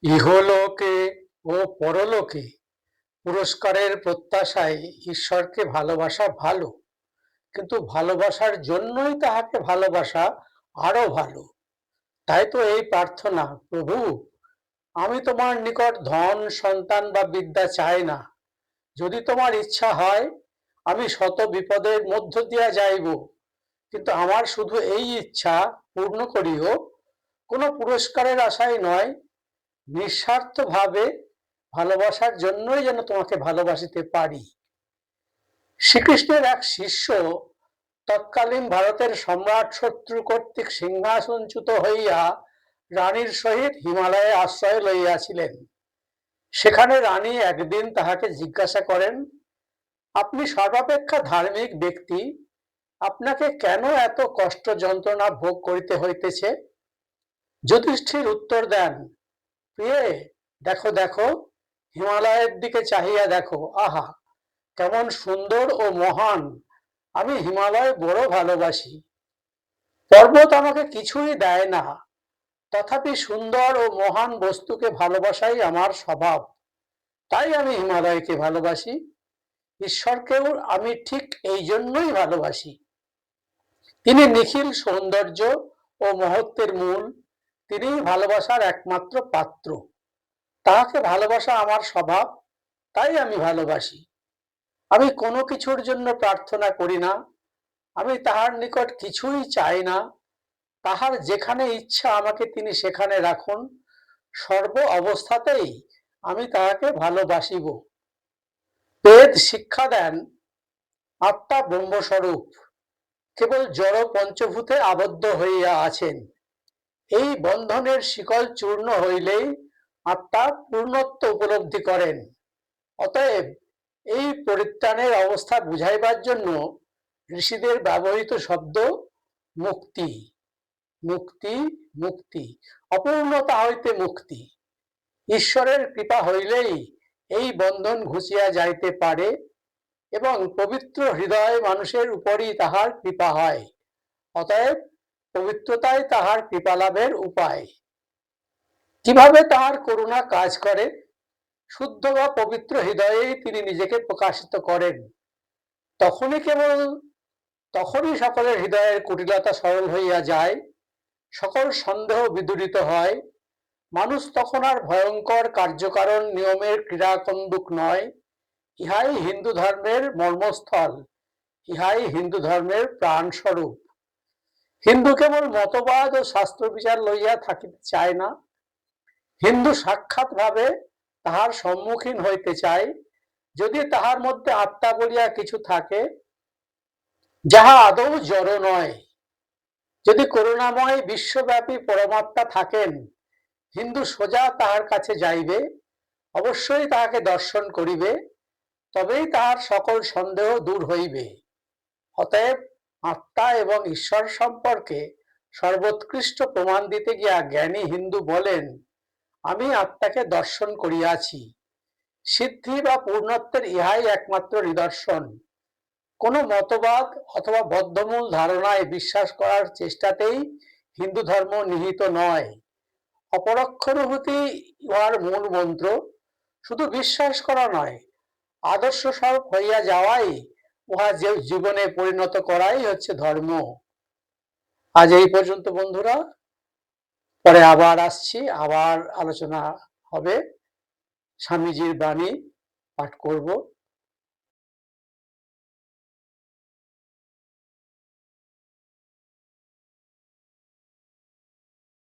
ইহলোকে ও পরলোকে পুরস্কারের প্রত্যাশায় ঈশ্বরকে ভালোবাসা ভালো, কিন্তু ভালোবাসার জন্যই তাহাকে ভালোবাসা আরো ভালো। তাই তো এই প্রার্থনা, প্রভু আমি তোমার নিকট ধন সন্তান বা বিদ্যা চাই না, যদি তোমার ইচ্ছা হয় আমি শত বিপদের মধ্য দিয়া যাইব, কিন্তু আমার শুধু এই ইচ্ছা পূর্ণ করিও, কোনো পুরস্কারের আশায় নয়, নিঃস্বার্থভাবে ভালোবাসার জন্যই যেন তোমাকে ভালোবাসিতে পারি। শ্রীকৃষ্ণের এক শিষ্য তৎকালীন ভারতের সম্রাট শত্রু কর্তৃক সিংহাসনচ্যুত হইয়া রানীর সহিত হিমালয়ে আশ্রয় লইয়াছিলেন। সেখানে রানী একদিন তাহাকে জিজ্ঞাসা করেন, আপনি সর্বাপেক্ষা ধার্মিক ব্যক্তি, আপনাকে কেন এত কষ্ট যন্ত্রণা ভোগ করিতে হইতেছে? যুধিষ্ঠির উত্তর দেন, প্রিয়ে দেখো দেখো, হিমালয়ের দিকে চাহিয়া দেখো, আহা কেমন সুন্দর ও মহান, আমি হিমালয় বড় ভালোবাসি। পর্বত আমাকে কিছুই দেয় না, তথাপি সুন্দর ও মহান বস্তুকে ভালোবাসাই আমার স্বভাব, তাই আমি হিমালয়কে ভালোবাসি। ঈশ্বরকেও আমি ঠিক এই জন্যই ভালোবাসি। তিনি নিখিল সৌন্দর্য ও মহত্বের মূল, তিনিই ভালোবাসার একমাত্র পাত্র। তাহাকে ভালোবাসা আমার স্বভাব, তাই আমি ভালোবাসি। আমি কোনো কিছুর জন্য প্রার্থনা করি না, আমি তাহার নিকট কিছুই চাই না, তাহার যেখানে ইচ্ছা আমাকে তিনি সেখানে রাখুন, সর্ব অবস্থাতেই আমি তাহাকে ভালোবাসিব। বেদ শিক্ষা দেন আত্মা ব্রহ্মস্বরূপ, কেবল জড় পঞ্চভূতে আবদ্ধ হইয়া আছেন। এই বন্ধনের শিকল চূর্ণ হইলেই আত্মা পূর্ণত্ব উপলব্ধি করেন। অতএব এই পরিত্রাণের অবস্থা বুঝাইবার জন্য ঋষিদের ব্যবহৃত শব্দ মুক্তি। মুক্তি মুক্তি, অপূর্ণতা হইতে মুক্তি। ঈশ্বরের কৃপা হইলেই এই বন্ধন ঘুচিয়া যাইতে পারে এবং পবিত্র হৃদয় মানুষের উপরই তাহার কৃপা হয়। অতএব পবিত্রতাই তাহার কৃপা লাভের উপায়। কিভাবে তাহার করুণা কাজ করে? শুদ্ধ বা পবিত্র হৃদয়েই তিনি নিজেকে প্রকাশিত করেন। তখনই সকলের হৃদয়ের কুটিলতা সরল হইয়া যায়, সকল সন্দেহ বিদূরিত হয়। মানুষ তখন আর ভয়ঙ্কর কার্যকারণ নিয়মের ক্রীড়াকন্দুক নয়। ইহাই হিন্দু ধর্মের মর্মস্থল, ইহাই হিন্দু ধর্মের প্রাণস্বরূপ। হিন্দু কেবল মতবাদ ও শাস্ত্র বিচার লইয়া থাকিতে চায় না, হিন্দু সাক্ষাৎ ভাবে তাহার সম্মুখীন হইতে চায়। যদি তাহার মধ্যে আত্মা বলিয়া কিছু থাকে, যাহা আদৌ জড় নয়, যদি করুণাময় বিশ্বব্যাপী পরমাত্মা থাকেন, হিন্দু সোজা তাহার কাছে যাইবে, অবশ্যই তাহাকে দর্শন করিবে, তবেই তাহার সকল সন্দেহ দূর হইবে। অতএব আত্মা এবং ঈশ্বর সম্পর্কে সর্বোৎকৃষ্ট প্রমাণ দিতে গিয়া জ্ঞানী হিন্দু বলেন, আমি আত্মাকে দর্শন করিয়াছি। সিদ্ধি বা পূর্ণত্বের ইহাই একমাত্র নিদর্শন। কোনো মতবাদ অথবা বদ্ধমূল ধারণায় বিশ্বাস করার চেষ্টাতেই হিন্দু ধর্ম নিহিত নয়। অপরক্ষানুভূতি ইহার মূল মন্ত্র। শুধু বিশ্বাস করা নয়, আদর্শ স্বরূপ হইয়া যাওয়াই, উহা যে জীবনে পরিণত করাই হচ্ছে ধর্ম। আজ এই পর্যন্ত বন্ধুরা, পরে আবার আসছি, আবার আলোচনা হবে, স্বামীজির বাণী পাঠ করব।